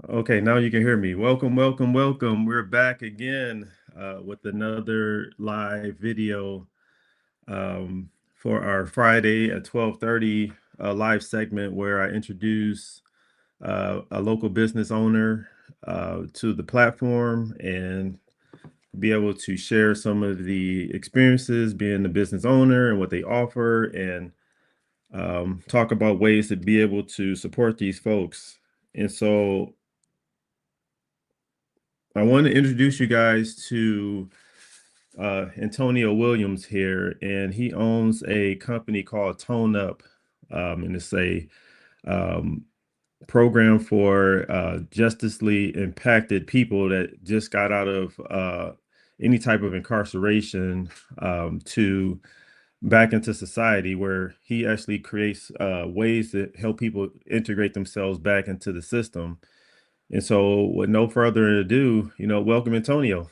Okay, now you can hear me. Welcome, welcome, welcome. We're back again with another live video for our Friday at 12:30 live segment where I introduce a local business owner to the platform and be able to share some of the experiences being the business owner and what they offer and talk about ways to be able to support these folks. And so I want to introduce you guys to Antonio Williams here, and he owns a company called T.O.N.E, and it's a um, program for justicely impacted people that just got out of any type of incarceration to back into society, where he actually creates ways to help people integrate themselves back into the system. And so, with no further ado, welcome Antonio.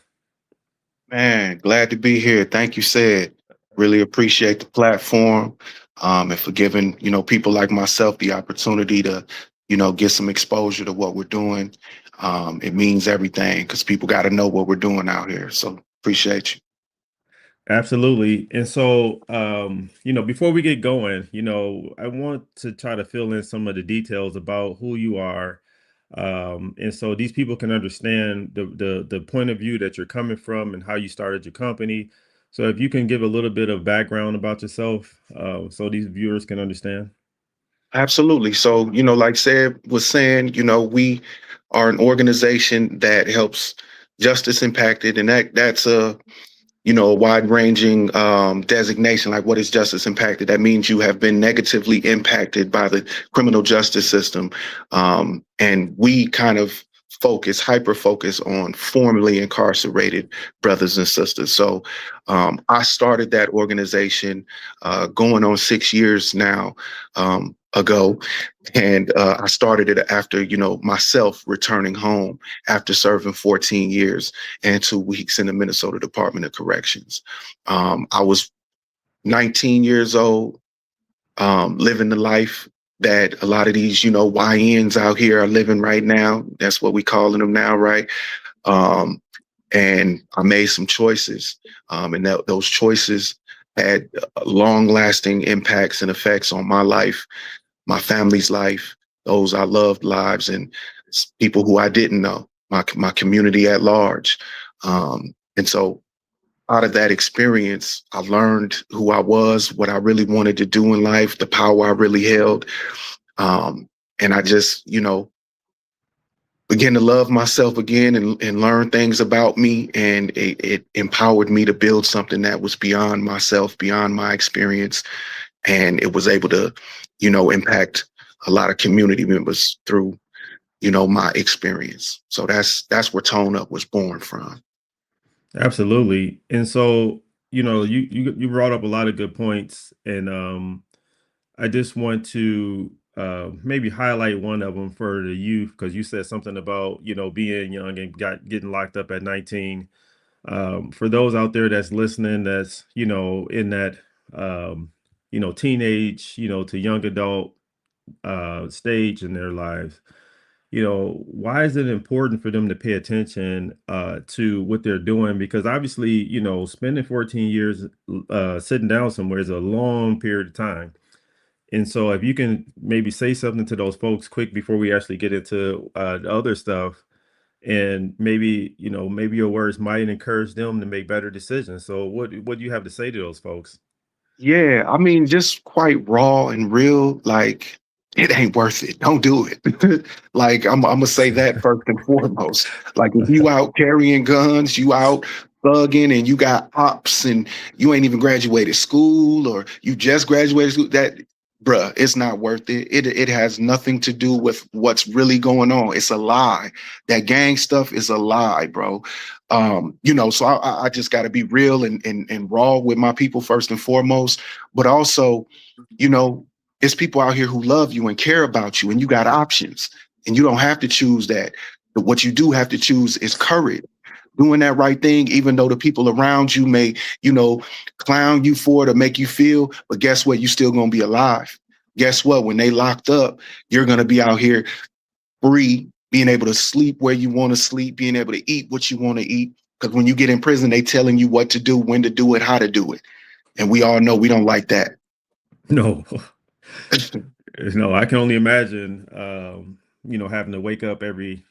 Man, glad to be here. Thank you, Said. Really appreciate the platform, and for giving, people like myself the opportunity to, get some exposure to what we're doing. It means everything because people got to know what we're doing out here. So appreciate you. Absolutely. And so, before we get going, I want to try to fill in some of the details about who you are. And so these people can understand the point of view that you're coming from and how you started your company. So if you can give a little bit of background about yourself, so these viewers can understand. Absolutely. So, like Said was saying, we are an organization that helps justice impacted, and that's a wide ranging designation. Like, what is justice impacted? That means you have been negatively impacted by the criminal justice system. And we kind of hyper focus on formerly incarcerated brothers and sisters. So I started that organization going on 6 years now ago. And I started it after, myself returning home after serving 14 years and 2 weeks in the Minnesota Department of Corrections. I was 19 years old, living the life that a lot of these, YNs out here are living right now. That's what we calling them now, right? Um, and I made some choices, and those choices had long-lasting impacts and effects on my life, my family's life, those I loved lives, and people who I didn't know, my community at large. And so out of that experience, I learned who I was, what I really wanted to do in life, the power I really held. And I just, began to love myself again and learn things about me. And it empowered me to build something that was beyond myself, beyond my experience. And it was able to, impact a lot of community members through, my experience. So that's where Tone Up was born from. Absolutely. And so, you brought up a lot of good points, and I just want to maybe highlight one of them for the youth because you said something about being young and getting locked up at 19. For those out there that's listening, that's in that teenage to young adult stage in their lives, why is it important for them to pay attention to what they're doing? Because obviously, spending 14 years sitting down somewhere is a long period of time. And so if you can maybe say something to those folks quick before we actually get into the other stuff, and maybe your words might encourage them to make better decisions. So what do you have to say to those folks? Yeah, I mean, just quite raw and real. Like, it ain't worth it. Don't do it. Like, I'm gonna say that first and foremost. Like, if you out carrying guns, you out thugging, and you got ops, and you ain't even graduated school, or you just graduated school, that, bruh, it's not worth it. It has nothing to do with what's really going on. It's a lie. That gang stuff is a lie, bro. So I just got to be real and raw with my people first and foremost, but also, you know, it's people out here who love you and care about you, and you got options, and you don't have to choose that. But what you do have to choose is courage, doing that right thing, even though the people around you may, clown you for it or make you feel. But guess what? You still gonna be alive. Guess what? When they locked up, you're gonna be out here free, being able to sleep where you want to sleep, being able to eat what you want to eat. Because when you get in prison, they telling you what to do, when to do it, how to do it. And we all know we don't like that. No, no, I can only imagine, having to wake up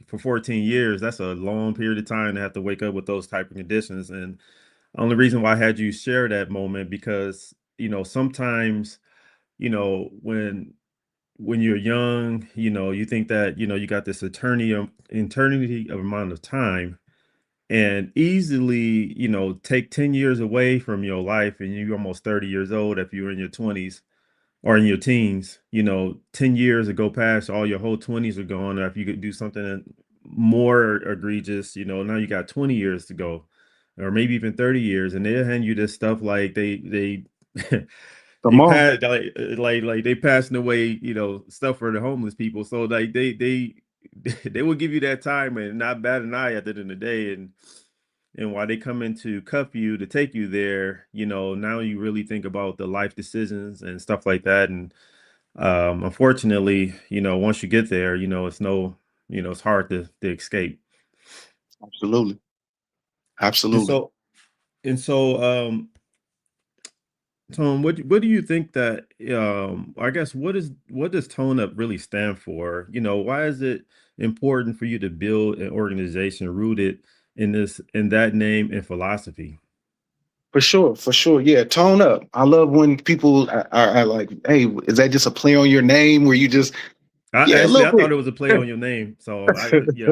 for 14 years. That's a long period of time to have to wake up with those type of conditions. And only reason why I had you share that moment because, sometimes, when you're young, you think that, you got this eternity of amount of time and easily, take 10 years away from your life and you're almost 30 years old if you're in your 20s or in your teens, 10 years to go past, all your whole 20s are gone. Or if you could do something more egregious, now you got 20 years to go, or maybe even 30 years, and they'll hand you this stuff like they they Come on. pass like they passing away, stuff for the homeless people. So like they will give you that time and not bat an eye at the end of the day. And while they come in to cuff you to take you there, now you really think about the life decisions and stuff like that. And unfortunately, once you get there, it's hard to escape. Absolutely. And Absolutely. so and so Tom, what do you think that I guess what does Tone Up really stand for? Why is it important for you to build an organization rooted in that name and philosophy? For sure, for sure. Yeah, tone up. I love when people are like, "Hey, is that just a play on your name?" Where you just, yeah, a I little thought bit. it was a play on your name. So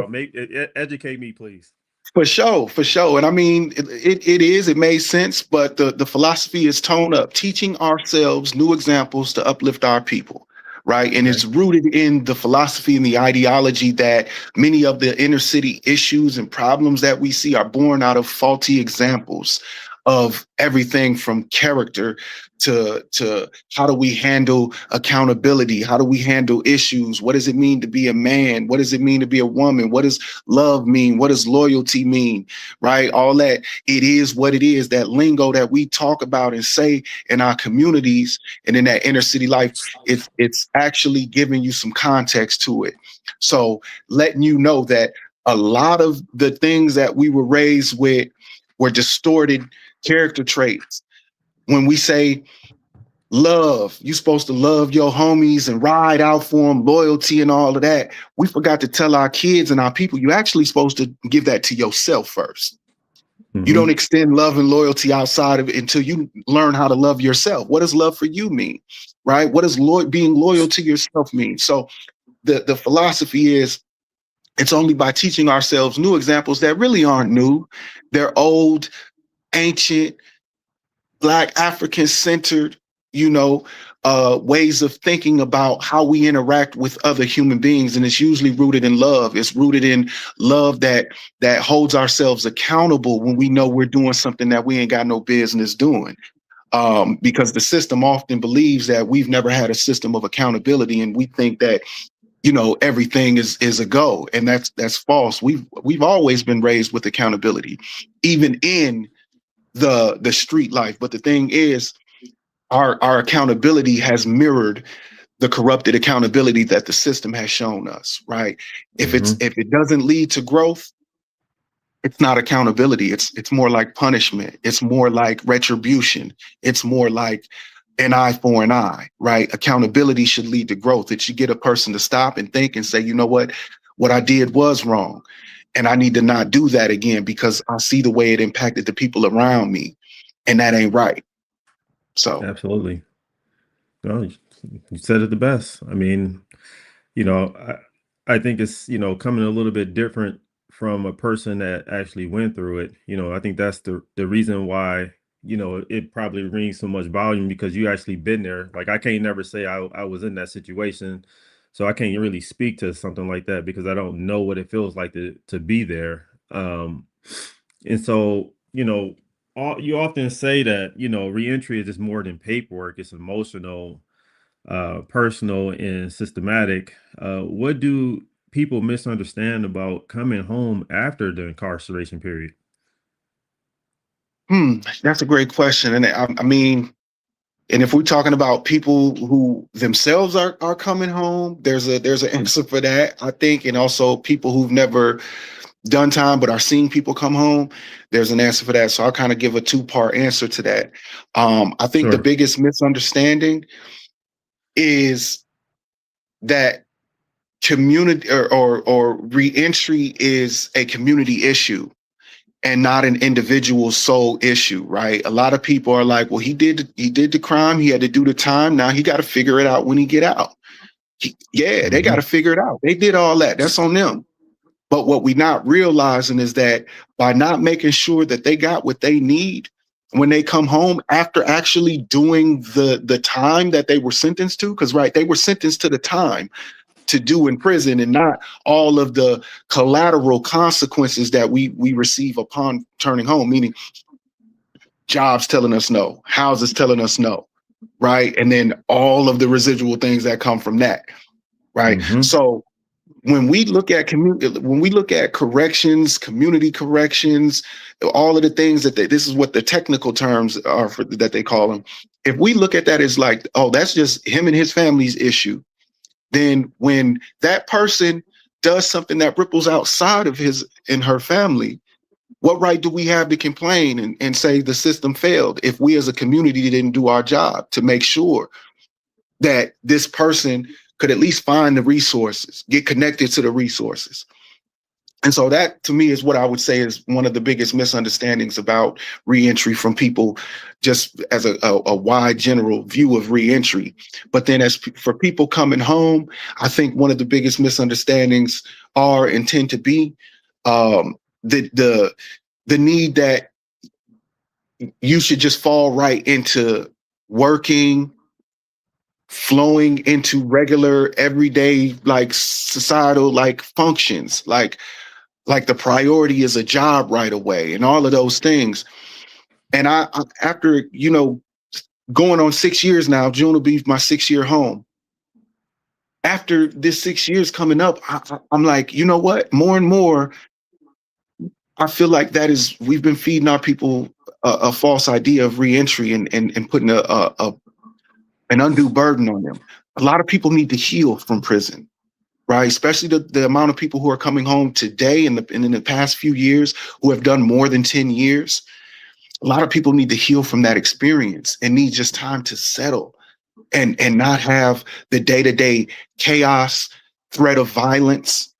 make educate me, please. For sure, for sure. And I mean, it made sense, but the philosophy is tone up, teaching ourselves new examples to uplift our people, right? And Okay. it's rooted in the philosophy and the ideology that many of the inner city issues and problems that we see are born out of faulty examples of everything from character to how do we handle accountability? How do we handle issues? What does it mean to be a man? What does it mean to be a woman? What does love mean? What does loyalty mean? Right? All that. It is what it is. That lingo that we talk about and say in our communities and in that inner city life, it's actually giving you some context to it. So letting you know that a lot of the things that we were raised with were distorted character traits. When we say love, you're supposed to love your homies and ride out for them, loyalty and all of that. We forgot to tell our kids and our people, you're actually supposed to give that to yourself first. You don't Hmm. extend love and loyalty outside of it until you learn how to love yourself. What does love for you mean? Right? What does being loyal to yourself mean? So the philosophy is it's only by teaching ourselves new examples that really aren't new. They're old, ancient, Black African centered, you know, ways of thinking about how we interact with other human beings, and it's usually rooted in love. It's rooted in love that holds ourselves accountable when we know we're doing something that we ain't got no business doing. Because the system often believes that we've never had a system of accountability, and we think that everything is a go, and that's false. We've always been raised with accountability, even in the street life. But the thing is, our accountability has mirrored the corrupted accountability that the system has shown us, right? Hmm. If it doesn't lead to growth, it's not accountability. It's more like punishment. It's more like retribution. It's more like an eye for an eye, right? Accountability should lead to growth. It should get a person to stop and think and say, you know what I did was wrong. And I need to not do that again because I see the way it impacted the people around me. And that ain't right. So Absolutely. Well, you said it the best. I mean, you know, I think it's, coming a little bit different from a person that actually went through it. I think that's the reason why, it probably rings so much volume because you actually been there. Like I can't never say I was in that situation. So I can't really speak to something like that because I don't know what it feels like to be there. And so, you often say that, reentry is just more than paperwork, it's emotional, personal and systematic. What do people misunderstand about coming home after the incarceration period? that's a great question. And I mean, And if we're talking about people who themselves are coming home, there's an answer for that, I think. And also people who've never done time but are seeing people come home, there's an answer for that. So I'll kind of give a two-part answer to that. I think the Sure. biggest misunderstanding is that community or reentry is a community issue and not an individual sole issue, right? A lot of people are like, well, he did the crime, he had to do the time, now he got to figure it out when he get out. Yeah, they got to Hmm. figure it out. They did all that. That's on them. But what we not realizing is that by not making sure that they got what they need when they come home after actually doing the time that they were sentenced to, because right, they were sentenced to the time to do in prison and not all of the collateral consequences that we receive upon turning home, meaning jobs telling us no, houses telling us no, right? And then all of the residual things that come from that, right? Hmm. So when we look at corrections, community corrections, all of the things that this is what the technical terms are that they call them. If we look at that as like, oh, that's just him and his family's issue, then when that person does something that ripples outside of his and her family, what right do we have to complain and say the system failed if we as a community didn't do our job to make sure that this person could at least find the resources, get connected to the resources? And so that to me is what I would say is one of the biggest misunderstandings about reentry from people, just as a wide general view of reentry. But then for people coming home, I think one of the biggest misunderstandings are and tend to be the need that you should just fall right into working, flowing into regular everyday like societal like functions, like the priority is a job right away and all of those things. And after, going on 6 years now, June will be my 6 year home. After this 6 years coming up, I'm like, you know what? More and more, I feel like we've been feeding our people a false idea of reentry and putting an undue burden on them. A lot of people need to heal from prison, right? Especially the amount of people who are coming home today and in the past few years who have done more than 10 years. A lot of people need to heal from that experience and need just time to settle and not have the day-to-day chaos, threat of violence,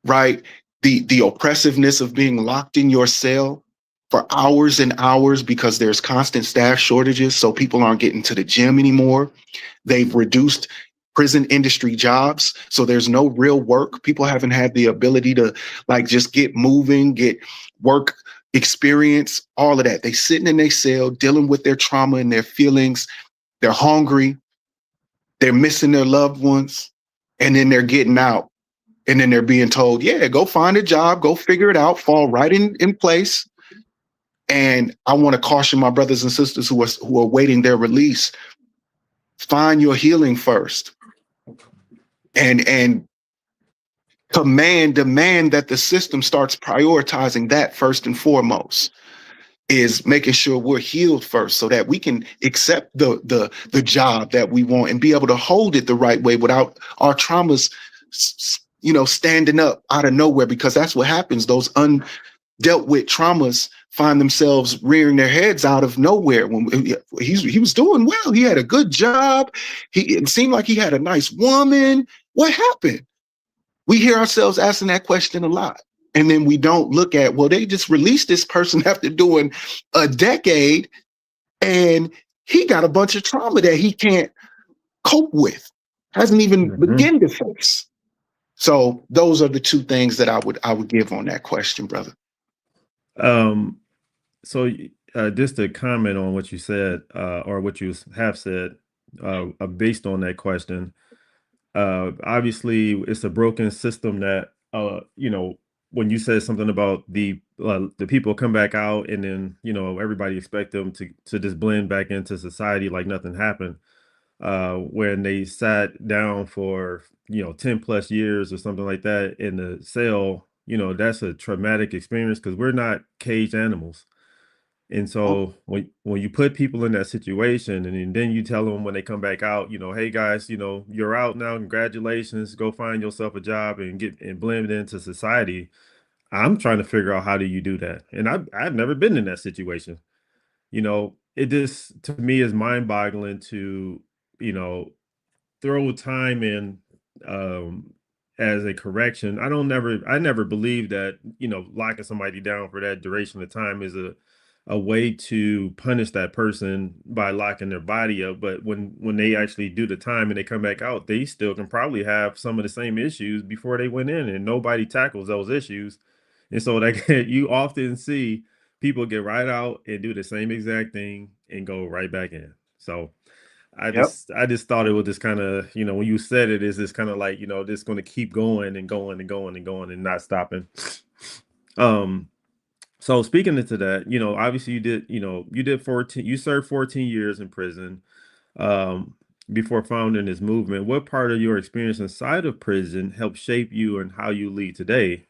right? The oppressiveness of being locked in your cell for hours and hours because there's constant staff shortages, so people aren't getting to the gym anymore. They've reduced prison industry jobs, so there's no real work. People haven't had the ability to like just get moving, get work experience, all of that. They sitting in their cell dealing with their trauma and their feelings. They're hungry, they're missing their loved ones, and then they're getting out. And then they're being told, yeah, go find a job, go figure it out, fall right in place. And I want to caution my brothers and sisters who are waiting their release. Find your healing first. And demand that the system starts prioritizing that first and foremost, is making sure we're healed first so that we can accept the job that we want and be able to hold it the right way without our traumas standing up out of nowhere, because that's what happens. Those undealt with traumas find themselves rearing their heads out of nowhere. When he was doing well, he had a good job, it seemed like he had a nice woman. What happened? We hear ourselves asking that question a lot. And then we don't look at, well, they just released this person after doing a decade and he got a bunch of trauma that he can't cope with, hasn't even Hmm. begun to face. So those are the two things that I would give on that question, brother. Um, so just to comment on what you said, or what you have said, based on that question, obviously it's a broken system that, when you said something about the people come back out and then, everybody expect them to just blend back into society like nothing happened, when they sat down for 10 plus years or something like that in the cell. That's a traumatic experience because we're not caged animals. And so when you put people in that situation and then you tell them when they come back out, hey guys, you're out now, congratulations, go find yourself a job and get and blend into society. I'm trying to figure out how do you do that? And I've never been in that situation. It just to me is mind-boggling to, you know, throw time in um as a correction. I never believed that, locking somebody down for that duration of time is a way to punish that person by locking their body up. But when they actually do the time and they come back out, they still can probably have some of the same issues before they went in, and nobody tackles those issues. And so that you often see people get right out and do the same exact thing and go right back in. So Yep. I just thought it was just kind of, when you said it, is this kind of like, this going to keep going and going and going and going and not stopping. Um, so speaking into that, obviously you did 14, you served 14 years in prison, um, before founding this movement. What part of your experience inside of prison helped shape you and how you lead today?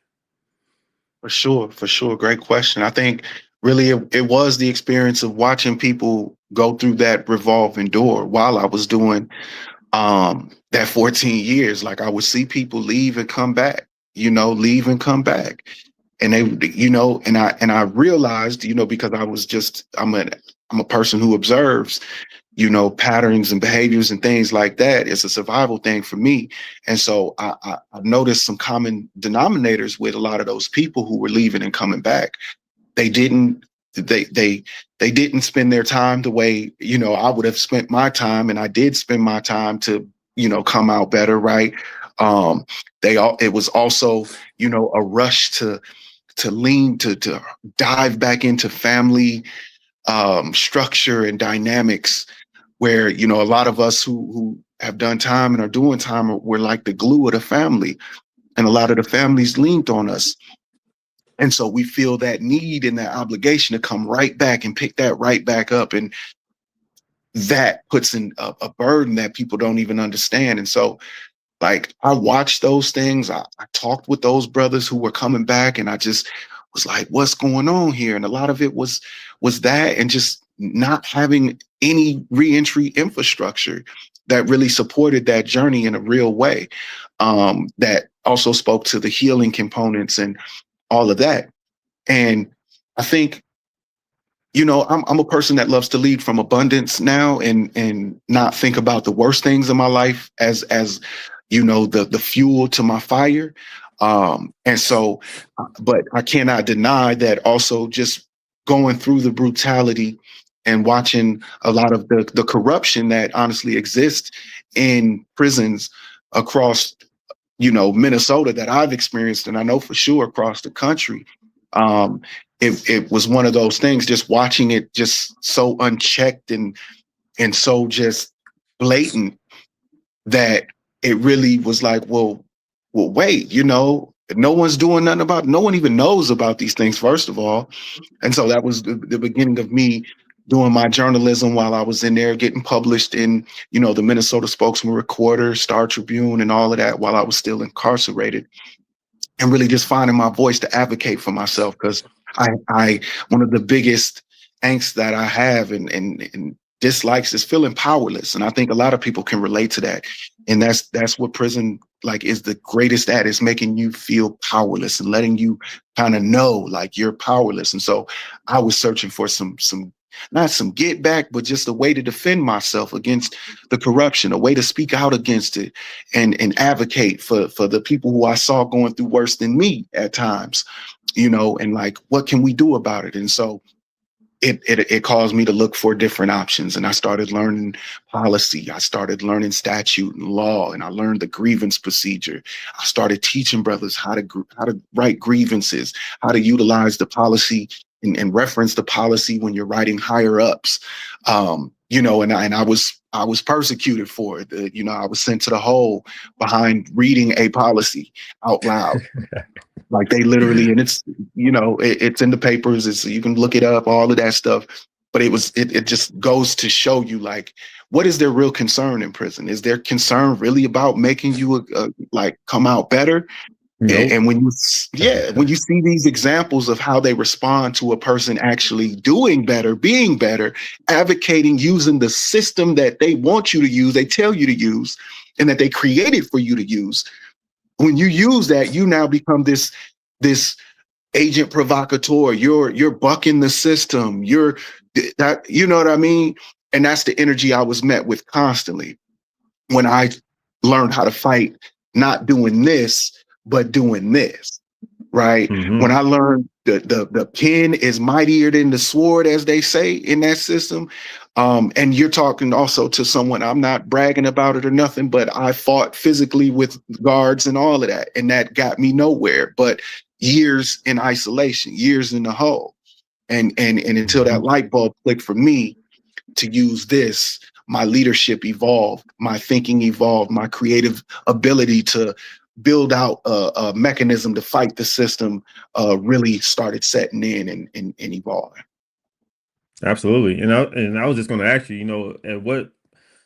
For sure, for sure. Great question. I think really it was the experience of watching people go through that revolving door while I was doing that 14 years. Like I would see people leave and come back, leave and come back. And they, and I realized, because I'm a person who observes, patterns and behaviors and things like that. It's a survival thing for me. And so I noticed some common denominators with a lot of those people who were leaving and coming back. They didn't they didn't spend their time the way, I would have spent my time, and I did spend my time to, come out better, right? Um, it was also, a rush to lean to dive back into family structure and dynamics where a lot of us who have done time and are doing time we're like the glue of the family, and a lot of the families leaned on us, and so we feel that need and that obligation to come right back and pick that right back up, and that puts in a burden that people don't even understand. And so like I watched those things. I talked with those brothers who were coming back, and I just was like, "What's going on here?" And a lot of it was that, and just not having any reentry infrastructure that really supported that journey in a real way. That also spoke to the healing components and all of that. And I think I'm a person that loves to lead from abundance now, and not think about the worst things in my life as the fuel to my fire. And so, but I cannot deny that also just going through the brutality and watching a lot of the corruption that honestly exists in prisons across Minnesota that I've experienced, and I know for sure across the country. Um, it was one of those things, just watching it just so unchecked and so just blatant, that it really was like, well, wait, no one's doing nothing about it. No one even knows about these things, first of all. And so that was the beginning of me doing my journalism while I was in there, getting published in, the Minnesota Spokesman Recorder, Star Tribune, and all of that while I was still incarcerated, and really just finding my voice to advocate for myself. Because I one of the biggest angst that I have and dislikes is feeling powerless, and I think a lot of people can relate to that. And that's what prison like is the greatest at, is making you feel powerless and letting you kind of know like you're powerless. And so I was searching for some not some get back, but just a way to defend myself against the corruption, a way to speak out against it, and advocate for the people who I saw going through worse than me at times, and like, what can we do about it? And so it caused me to look for different options, and I started learning policy. I started learning statute and law, and I learned the grievance procedure. I started teaching brothers how to write grievances, how to utilize the policy and reference the policy when you're writing higher ups. And I was persecuted for it. I was sent to the hole behind reading a policy out loud. Like they literally, and it's in the papers. It's, you can look it up, all of that stuff. But it just goes to show you, like, what is their real concern in prison? Is their concern really about making you like come out better? Nope. And when you, yeah, when you see these examples of how they respond to a person actually doing better, being better, advocating, using the system that they want you to use, they tell you to use, and that they created for you to use. When you use that, you now become this agent provocateur. You're bucking the system. You're that, you know what I mean? And that's the energy I was met with constantly when I learned how to fight, not doing this, but doing this, right? When Hmm. I learned the pen is mightier than the sword, as they say in that system. And you're talking also to someone, I'm not bragging about it or nothing, but I fought physically with guards and all of that. And that got me nowhere, but years in isolation, years in the hole. And until that Hmm. light bulb clicked for me, to use this, my leadership evolved, my thinking evolved, my creative ability to build out a mechanism to fight the system really started setting in and evolving. Absolutely. And I was just going to ask you, at what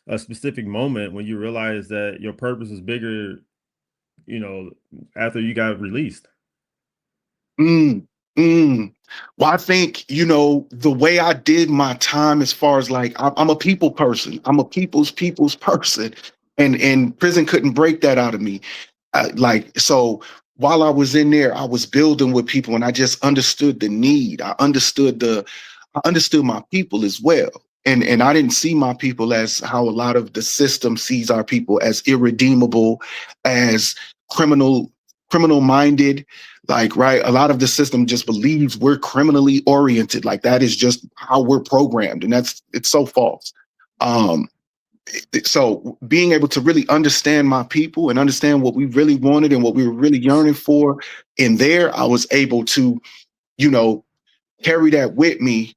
a specific moment when you realized that your purpose is bigger, you know, after you got released. Mm, mm. Well, I think, the way I did my time as far as like, I'm a people person. I'm a people's person. And prison couldn't break that out of me. So while I was in there, I was building with people and I just understood the need. I understood my people as well. And I didn't see my people as how a lot of the system sees our people, as irredeemable, as criminal, criminal minded. Like, right. A lot of the system just believes we're criminally oriented. Like that is just how we're programmed. And it's so false. Um, so being able to really understand my people and understand what we really wanted and what we were really yearning for in there, I was able to, you know, carry that with me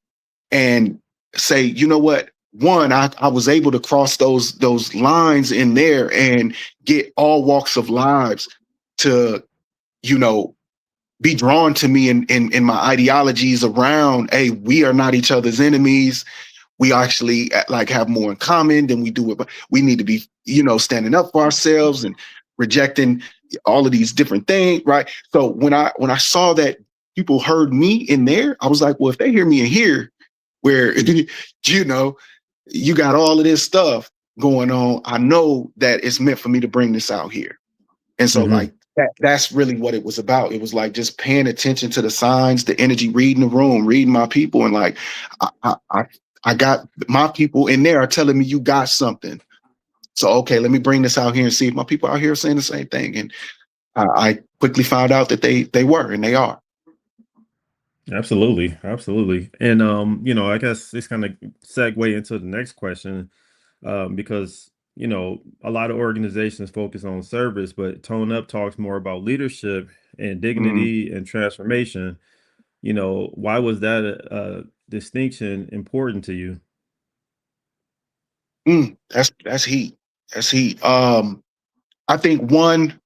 and say, you know what? One, I was able to cross those lines in there and get all walks of lives to, you know, be drawn to me in my ideologies around, hey, we are not each other's enemies. We actually like have more in common than we do it, but we need to be, standing up for ourselves and rejecting all of these different things, right? So when I saw that people heard me in there, I was like, well, if they hear me in here, where you know you got all of this stuff going on, I know that it's meant for me to bring this out here. And so Hmm. like that's really what it was about. It was like just paying attention to the signs, the energy, reading the room, reading my people. And like I I, I got my people in there are telling me you got something. So okay, let me bring this out here and see if my people out here are saying the same thing. And I quickly found out that they were and they are. Absolutely. Absolutely. And, I guess this kind of segue into the next question, because, a lot of organizations focus on service, but Tone Up talks more about leadership and Mm, dignity and transformation. Why was that a distinction important to you? that's heat. That's heat. I think one,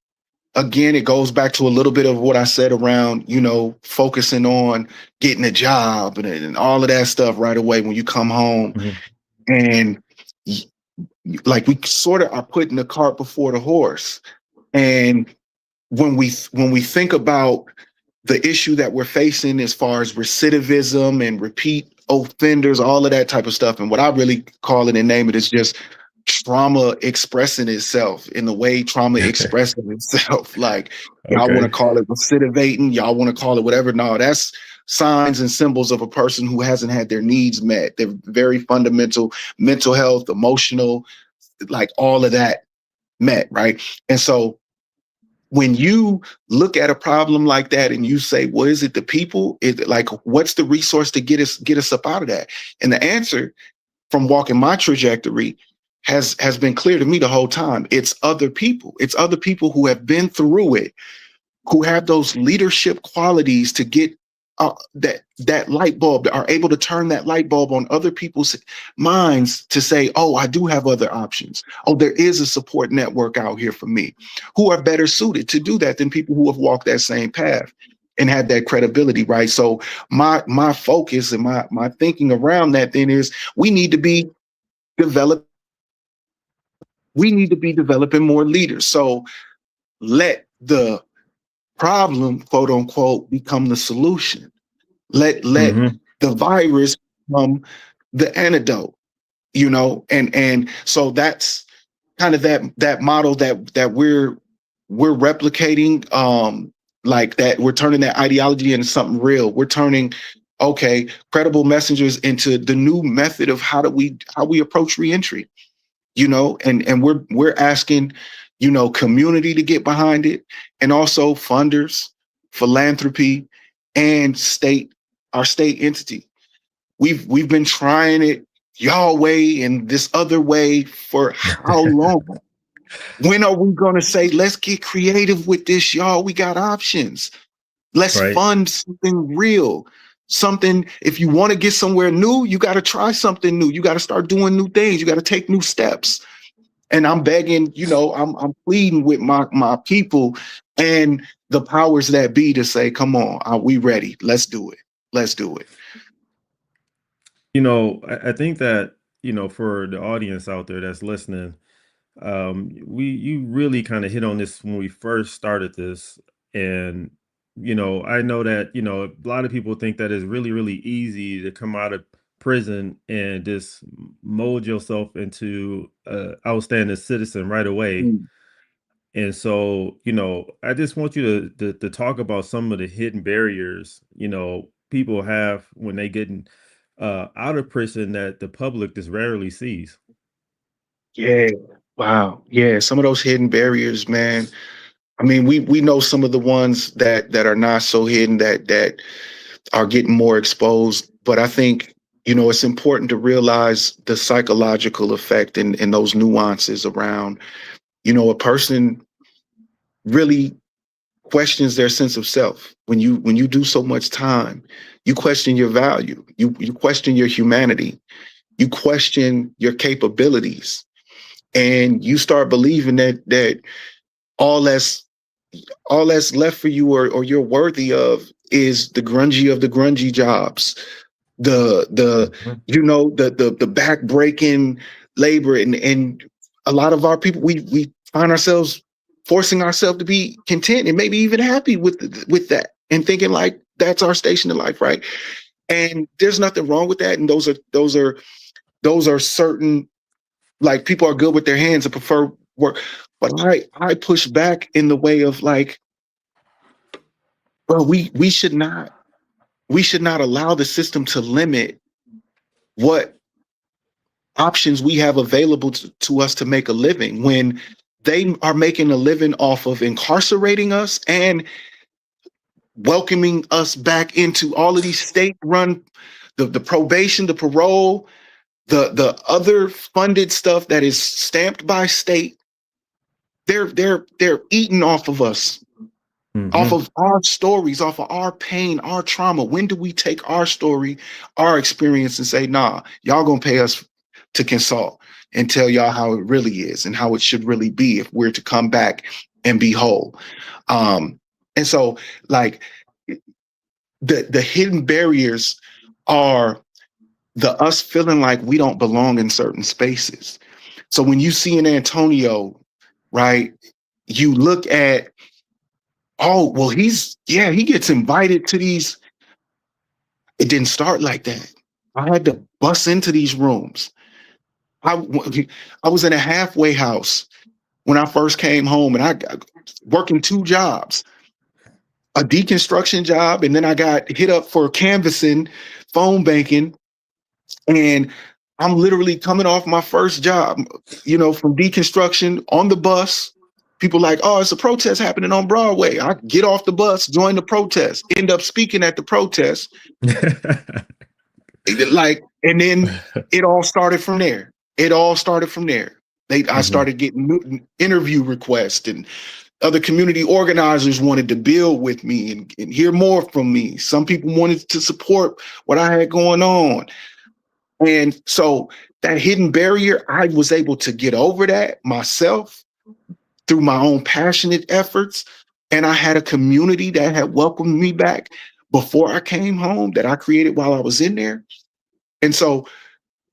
again, it goes back to a little bit of what I said around, focusing on getting a job and all of that stuff right away when you come home. Mhm. And like we sort of are putting the cart before the horse. And when we think about the issue that we're facing as far as recidivism and repeat offenders, all of that type of stuff, and what I really call it and name it is just trauma expressing itself in the way trauma expresses itself. Like y'all want to Okay. call it recidivating, y'all want to call it whatever. No, that's signs and symbols of a person who hasn't had their needs met. They're very fundamental mental health, emotional, like all of that met, right? And so when you look at a problem like that and you say, well, is it the people? Is it like what's the resource to get us up out of that? And the answer from walking my trajectory has been clear to me the whole time. It's other people. It's other people who have been through it, who have those leadership qualities to get that light bulb, that are able to turn that light bulb on other people's minds to say, oh, I do have other options. Oh, there is a support network out here for me, who are better suited to do that than people who have walked that same path and had that credibility, right? So my focus and my thinking around that then is develop we need to be developing more leaders. So let the problem, quote unquote, become the solution. Let Hmm. the virus become the antidote, and so that's kind of that model that we're replicating, like that we're turning that ideology into something real. We're turning, okay, credible messengers into the new method of how we approach reentry, and we're asking, community to get behind it, and also funders, philanthropy, and our state entity. We've been trying it y'all way and this other way for how long? When are we going to say, let's get creative with this, y'all? We got options. Let's Right. fund something real. Something, if you want to get somewhere new, you got to try something new. You got to start doing new things. You got to take new steps. And I'm begging, I'm pleading with my people and the powers that be to say, come on, are we ready? Let's do it. Let's do it. I think that, for the audience out there that's listening, you really kind of hit on this when we first started this. And, I know that, a lot of people think that it's really, really easy to come out of prison and just mold yourself into a outstanding citizen right away. Mm. And so, I just want you to talk about some of the hidden barriers, people have when they get out of prison that the public just rarely sees. Yeah. Wow. Yeah. Some of those hidden barriers, man. I mean, we know some of the ones that are not so hidden that are getting more exposed. But I think, it's important to realize the psychological effect and those nuances around, a person really questions their sense of self. When you do so much time, you question your value. You question your humanity. You question your capabilities. And you start believing that all that's all that's left for you, or you're worthy of, is the grungy of the grungy jobs, the Mhm. the back breaking labor, and a lot of our people, we find ourselves forcing ourselves to be content and maybe even happy with that, and thinking like that's our station in life, right? And there's nothing wrong with that, and those are certain, like, people are good with their hands and prefer work. But I push back in the way of, like, well, we should not allow the system to limit what options we have available to us to make a living, when they are making a living off of incarcerating us and welcoming us back into all of these state run, the probation, the parole, the other funded stuff that is stamped by state. They're eating off of us, off Mhm. of our stories, off of our pain, our trauma. When do we take our story, our experience, and say, nah, y'all gonna pay us to consult and tell y'all how it really is and how it should really be if we're to come back and be whole? And so, like, the hidden barriers are the us feeling like we don't belong in certain spaces. So when you see an Antonio, right, you look at, oh, well, he gets invited to these. It didn't start like that. I had to bust into these rooms. I, I was in a halfway house when I first came home, and I got working two jobs, a deconstruction job, and then I got hit up for canvassing, phone banking, and I'm literally coming off my first job, from deconstruction on the bus. People like, oh, it's a protest happening on Broadway. I get off the bus, join the protest, end up speaking at the protest. Like, and then it all started from there. It all started from there. I Mhm. started getting interview requests, and other community organizers wanted to build with me and hear more from me. Some people wanted to support what I had going on. And so that hidden barrier, I was able to get over that myself through my own passionate efforts. And I had a community that had welcomed me back before I came home, that I created while I was in there. And so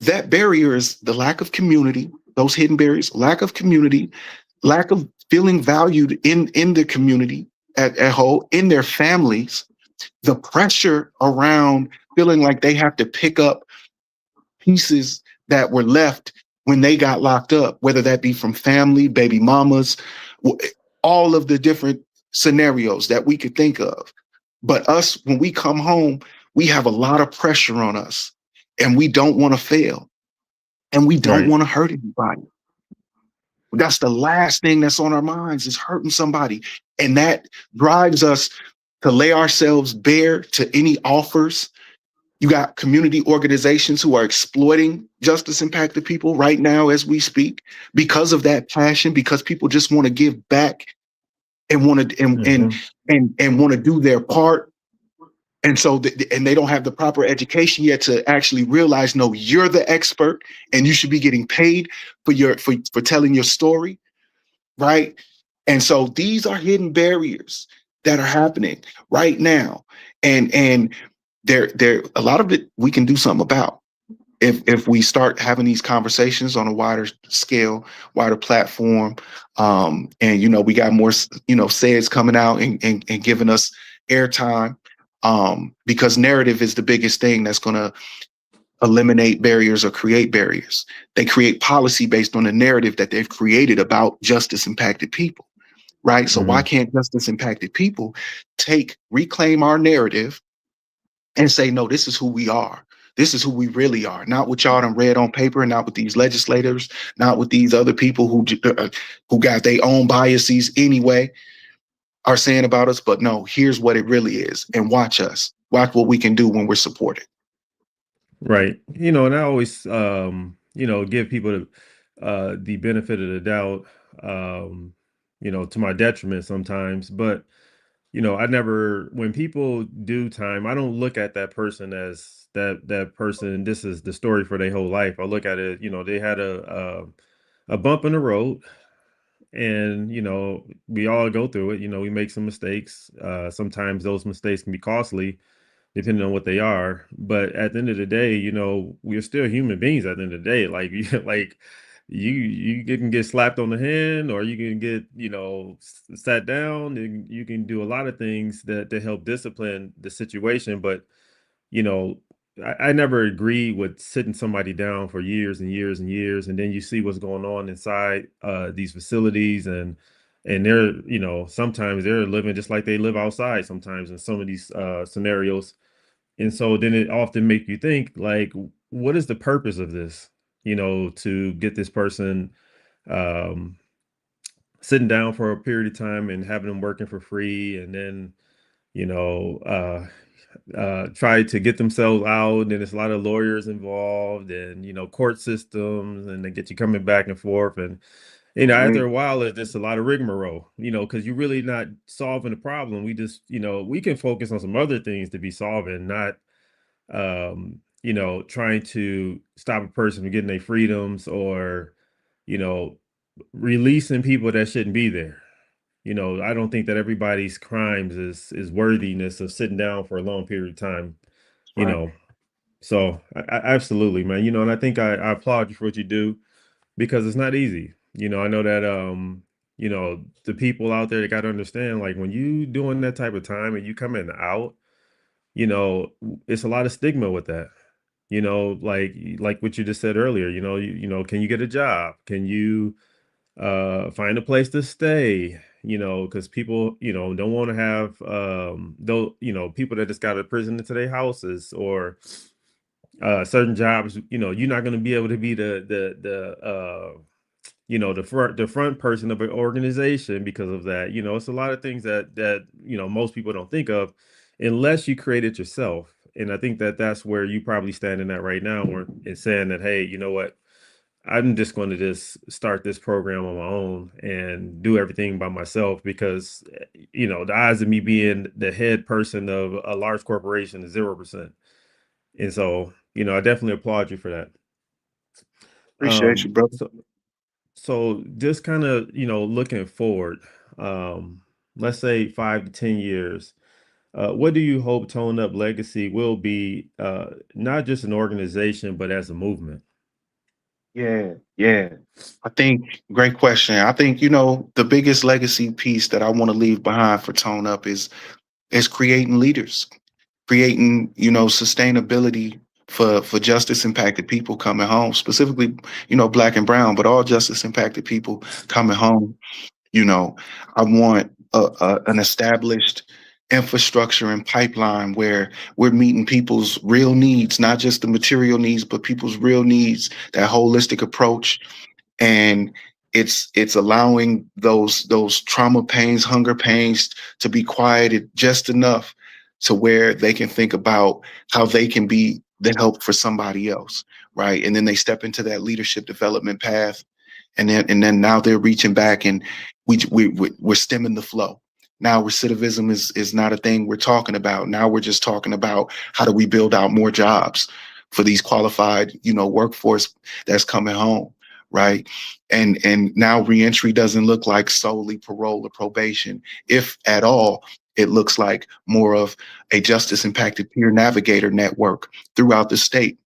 that barrier is the lack of community, those hidden barriers, lack of community, lack of feeling valued in the community, at whole in their families, the pressure around feeling like they have to pick up pieces that were left when they got locked up, whether that be from family, baby mamas, all of the different scenarios that we could think of. But us, when we come home, we have a lot of pressure on us and we don't want to fail and we don't Right. want to hurt anybody. That's the last thing that's on our minds is hurting somebody. And that drives us to lay ourselves bare to any offers. You got community organizations who are exploiting justice impacted people right now as we speak because of that passion, because people just want to give back and want to Hmm. and want to do their part. And so and they don't have the proper education yet to actually realize, no, you're the expert and you should be getting paid for your for telling your story, right? And so these are hidden barriers that are happening right now. And there a lot of it we can do something about if we start having these conversations on a wider scale, wider platform. And we got more says coming out and giving us airtime, because narrative is the biggest thing that's going to eliminate barriers or create barriers. They create policy based on the narrative that they've created about justice impacted people, right? So why Hmm. can't justice impacted people reclaim our narrative and say, no, this is who we are. This is who we really are. Not what y'all done read on paper, not with these legislators, not with these other people who got their own biases anyway, are saying about us. But no, here's what it really is. And watch us. Watch what we can do when we're supported. Right. And I always, give people the benefit of the doubt, um, to my detriment sometimes. But, I never, when people do time, I don't look at that person as that person. This is the story for their whole life. I look at it, they had a bump in the road, and we all go through it. We make some mistakes. Sometimes those mistakes can be costly depending on what they are. But at the end of the day, we're still human beings at the end of the day. Like like you can get slapped on the hand, or you can get, sat down, and you can do a lot of things that to help discipline the situation. But you know, I never agree with sitting somebody down for years and years and years, and then you see what's going on inside these facilities, and they're, sometimes they're living just like they live outside sometimes in some of these scenarios. And so then it often make you think, like, what is the purpose of this? To get this person um, sitting down for a period of time and having them working for free, and then you know uh, try to get themselves out, and there's a lot of lawyers involved, and court systems, and they get you coming back and forth, and after Mhm. a while it's just a lot of rigmarole, because you're really not solving the problem. We just, we can focus on some other things to be solving, not trying to stop a person from getting their freedoms, or you know releasing people that shouldn't be there. I don't think that everybody's crimes is worthiness of sitting down for a long period of time, you Right. know. So absolutely, man. And I think I applaud you for what you do, because it's not easy. I know that the people out there, they got to understand, like, when you doing that type of time and you coming out, it's a lot of stigma with that. Like what you just said earlier, can you get a job? Can you find a place to stay? Because people, don't want to have those, people that just got a prison into their houses, or certain jobs. You're not going to be able to be the front person of an organization because of that. It's a lot of things that most people don't think of unless you create it yourself. And I think that that's where you probably standing at right now, or and saying that, hey, you know what, I'm just going to just start this program on my own and do everything by myself, because the odds of me being the head person of a large corporation is 0%. And so, I definitely applaud you for that. Appreciate you, brother. So just kind of, looking forward, um, let's say 5 to 10 years, what do you hope Tone Up Legacy will be, not just an organization, but as a movement? Yeah, yeah. I think great question. I think, the biggest legacy piece that I want to leave behind for Tone Up is creating leaders, creating, sustainability for justice impacted people coming home, specifically, black and brown, but all justice impacted people coming home. You know, I want an established infrastructure and pipeline where we're meeting people's real needs, not just the material needs, but people's real needs, that holistic approach. And it's allowing those trauma pains, hunger pains, to be quieted just enough to where they can think about how they can be the help for somebody else, right? And then they step into that leadership development path, and then now they're reaching back, and we're stemming the flow. Now recidivism is not a thing we're talking about. Now we're just talking about how do we build out more jobs for these qualified, workforce that's coming home, right? And now reentry doesn't look like solely parole or probation. If at all, it looks like more of a justice impacted peer navigator network throughout the state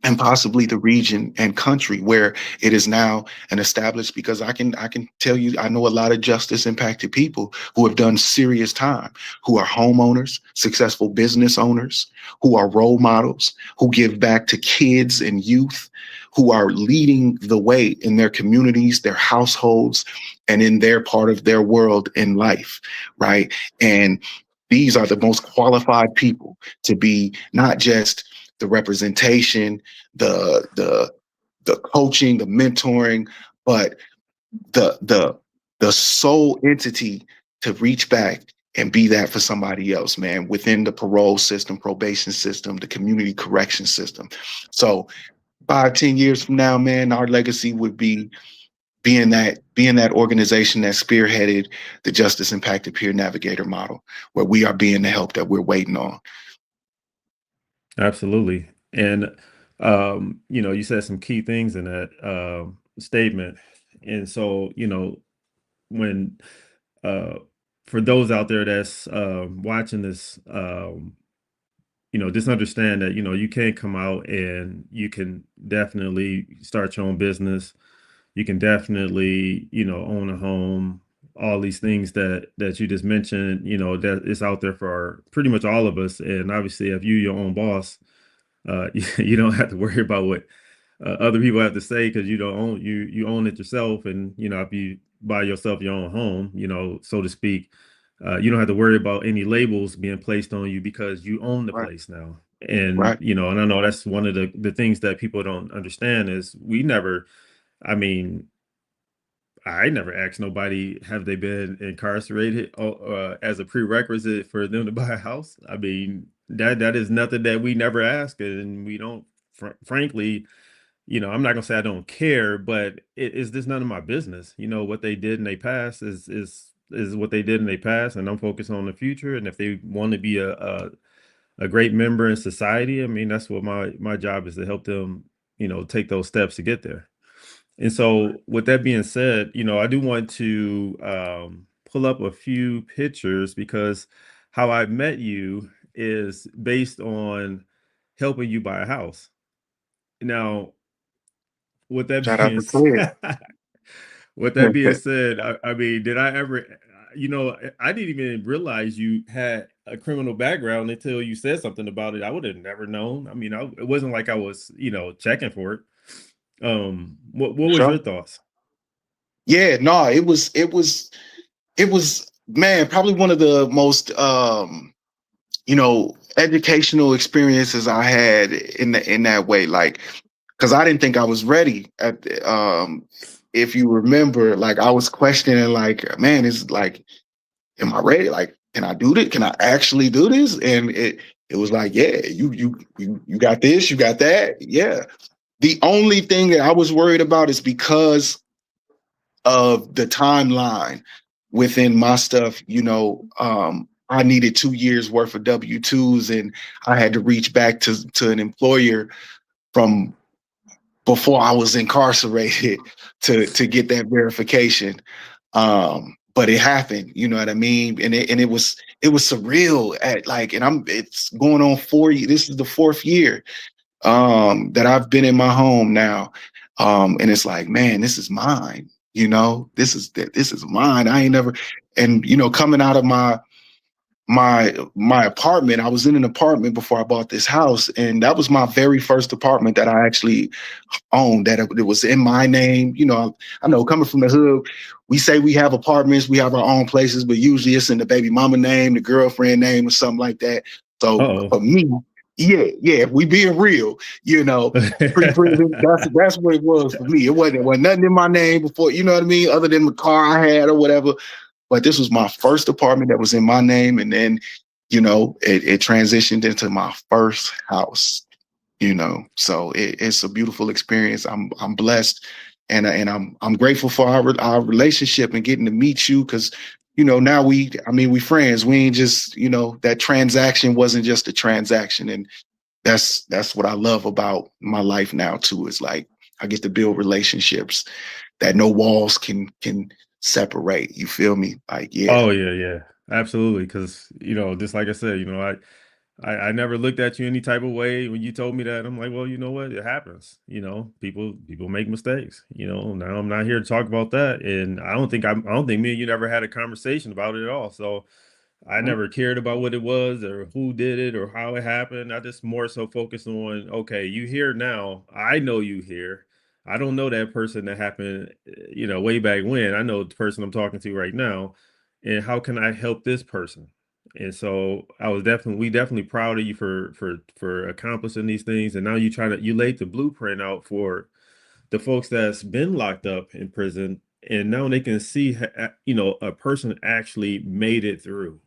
and possibly the region and country, where it is now an established, because I can tell you, I know a lot of justice impacted people who have done serious time, who are homeowners, successful business owners, who are role models, who give back to kids and youth, who are leading the way in their communities, their households, and in their part of their world in life, right? And these are the most qualified people to be not just the representation, the coaching, the mentoring, but the the sole entity to reach back and be that for somebody else, man, within the parole system, probation system, the community correction system. So 5, 10 years from now, man, our legacy would be being that organization that spearheaded the justice impacted peer navigator model, where we are being the help that we're waiting on. Absolutely. And you said some key things in that statement. And so, when uh for those out there that's watching this, just understand that, you can come out and you can definitely start your own business. You can definitely, own a home, all these things that you just mentioned, that is out there for pretty much all of us. And obviously, if you your own boss, you don't have to worry about what other people have to say, because you don't own you own it yourself. And if you buy yourself your own home, so to speak, you don't have to worry about any labels being placed on you because you own the Right, place now. And right, and I know that's one of the things that people don't understand is we never, I mean, I never asked nobody have they been incarcerated as a prerequisite for them to buy a house. I mean, that is nothing that we never ask, and we don't. Frankly, I'm not gonna say I don't care, but it is just none of my business. What they did in their past is what they did in their past, and I'm focused on the future. And if they want to be a great member in society, I mean, that's what my job is, to help them, take those steps to get there. And right. so, with that being said, I do want to pull up a few pictures, because how I met you is based on helping you buy a house. Now, with that Shout out being to Craig. said, with that being said, I mean, did I ever, I didn't even realize you had a criminal background until you said something about it. I would have never known. I mean, it wasn't like I was, checking for it. What was your Sure. thoughts? Yeah, no, it was man, probably one of the most educational experiences I had in that way. Like, because I didn't think I was ready if you remember, like I was questioning, like, man, it's like, am I ready? Like, can I do this? Can I actually do this? And it was like, yeah, you got this, you got that. Yeah. The only thing that I was worried about is because of the timeline within my stuff. I needed 2 years worth of W-2s, and I had to reach back to an employer from before I was incarcerated to get that verification. But it happened, you know what I mean? And it was surreal, at like, and it's going on 4 years. This is the fourth year that I've been in my home now. And it's like, man, this is mine. This is mine. I ain't never, and coming out of my apartment, I was in an apartment before I bought this house, and that was my very first apartment that I actually owned, that it was in my name. I know, coming from the hood, we say we have apartments, we have our own places, but usually it's in the baby mama name, the girlfriend name, or something like that. So Uh-oh. for me, yeah, if we being real, pre-prison, that's what it was for me. It wasn't nothing in my name before, you know what I mean, other than the car I had or whatever. But this was my first apartment that was in my name, and then it transitioned into my first house. So it's a beautiful experience. I'm blessed, and I'm grateful for our relationship and getting to meet you, because now we friends. We ain't just, that transaction wasn't just a transaction. And that's what I love about my life now too, is like I get to build relationships that no walls can separate. You feel me? Like, yeah. Oh yeah, yeah, absolutely. Because just like I said, I never looked at you any type of way when you told me that. I'm like, well, you know what? It happens. People make mistakes. Now I'm not here to talk about that, and I don't think me and you never had a conversation about it at all. So I never cared about what it was or who did it or how it happened. I just more so focused on, okay, you here now. I know you here. I don't know that person that happened, way back when. I know the person I'm talking to right now. And how can I help this person? And so we definitely proud of you for accomplishing these things. And now you laid the blueprint out for the folks that's been locked up in prison, and now they can see, a person actually made it through.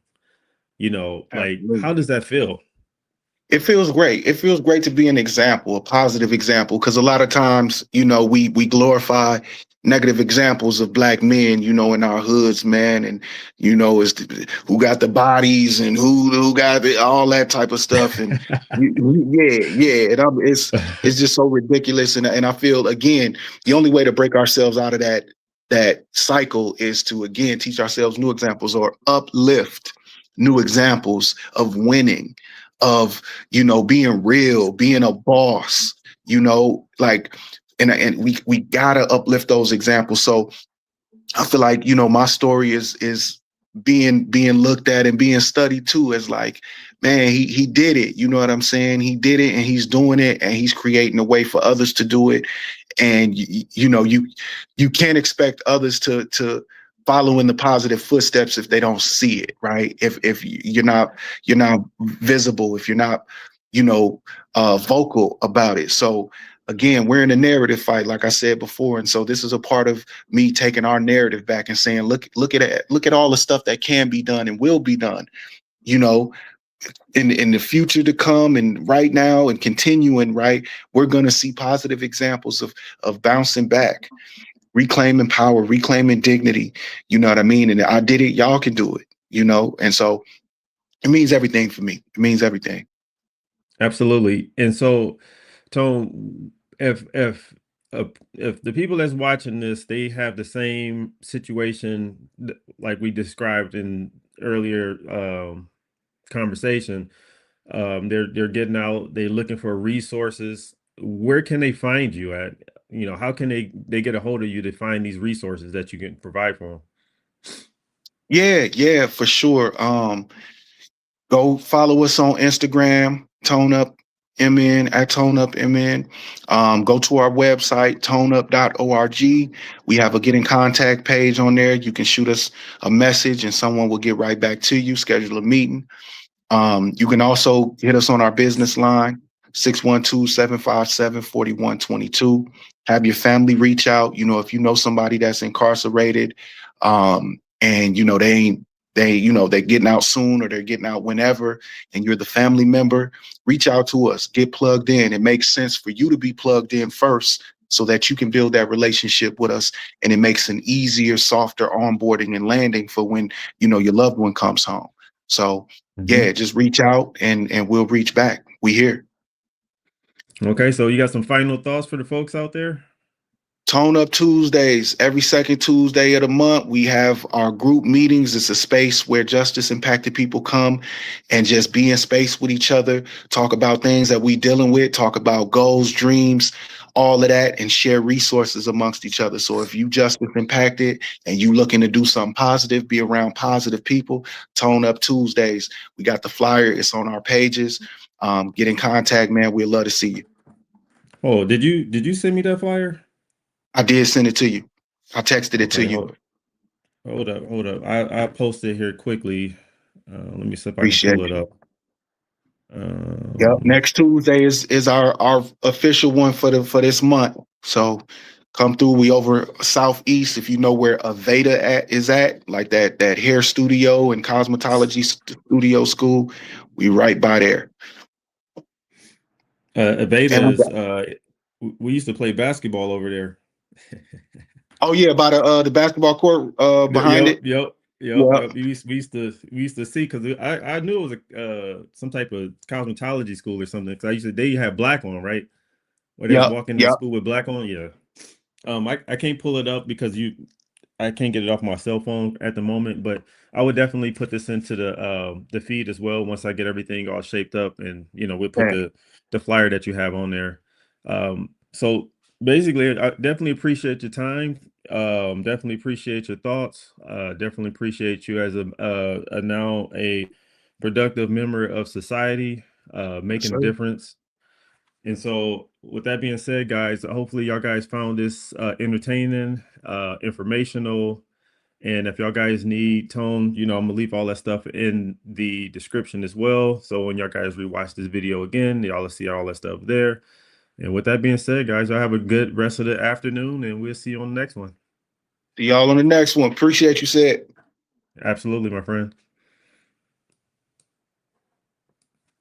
Like, how Absolutely. does that feel? It feels great. It feels great to be an example, a positive example, because a lot of times, we glorify negative examples of black men, in our hoods, man, and is who got the bodies and who got all that type of stuff, and yeah, and it's just so ridiculous, and I feel, again, the only way to break ourselves out of that cycle is to, again, teach ourselves new examples, or uplift new examples of winning, of being real, being a boss, like, and we gotta uplift those examples. So I feel like, my story is being looked at and being studied too, as like, man, he did it. You know what I'm saying? He did it, and he's doing it, and he's creating a way for others to do it. And you can't expect others to follow in the positive footsteps if they don't see it, right? If you're not visible, if you're not vocal about it. So again, we're in a narrative fight, like I said before, and so this is a part of me taking our narrative back and saying, look at it, look at all the stuff that can be done and will be done, you know in the future to come, and right now, and continuing, right, we're going to see positive examples of bouncing back, reclaiming power, reclaiming dignity. You know what I mean? And I did it, y'all can do it, and so it means everything for me. It means everything. Absolutely. And so, Tone, if the people that's watching this, they have the same situation like we described in earlier conversation, they're getting out, they're looking for resources. Where can they find you at? How can they get a hold of you to find these resources that you can provide for them? Yeah, for sure. Go follow us on Instagram, Tone Up MN, at Tone Up MN. Go to our website, toneup.org. We have a get in contact page on there. You can shoot us a message and someone will get right back to you, schedule a meeting. You can also hit us on our business line, 612-757-4122. Have your family reach out. If you know somebody that's incarcerated, and they're getting out soon, or they're getting out whenever, and you're the family member, reach out to us, get plugged in. It makes sense for you to be plugged in first, so that you can build that relationship with us, and it makes an easier, softer onboarding and landing for when your loved one comes home. So yeah, Mhm. just reach out, and we'll reach back. We here. Okay, so you got some final thoughts for the folks out there? Tone Up Tuesdays, every second Tuesday of the month, we have our group meetings. It's a space where justice impacted people come and just be in space with each other, talk about things that we dealing with, talk about goals, dreams, all of that and share resources amongst each other. So if you justice impacted and you looking to do something positive, be around positive people, Tone Up Tuesdays. We got the flyer. It's on our pages. Get in contact, man. We'd love to see you. Oh, did you send me that flyer? I did send it to you. I texted it to Okay, you. hold up. I'll post it here quickly. Let me see if I can Appreciate pull it you. up. Yep. Um, Next Tuesday is our official one for this month. So come through. We over southeast. If you know where Aveda is at, like that hair studio and cosmetology studio school, we right by there. And we Aveda's got, we used to play basketball over there. oh yeah, by the basketball court behind Yep, it. yep, yep, Yep. yep. We used to see because I knew it was some type of cosmetology school or something. Because I used to they have black on, right? Where they Yep. walk into Yep. school with black on. Yeah. I can't pull it up because I can't get it off my cell phone at the moment, but I would definitely put this into the feed as well once I get everything all shaped up, and we'll put Yeah. the flyer that you have on there. So basically, I definitely appreciate your time. Definitely appreciate your thoughts. Definitely appreciate you as a now a productive member of society, Yes, making a sir. difference. And so, with that being said, guys, hopefully y'all guys found this entertaining, informational. And if y'all guys need Tone, I'm gonna leave all that stuff in the description as well. So when y'all guys rewatch this video again, y'all will see all that stuff there. And with that being said, guys, y'all have a good rest of the afternoon, and we'll see you on the next one. See y'all on the next one. Appreciate you, said. Absolutely, my friend.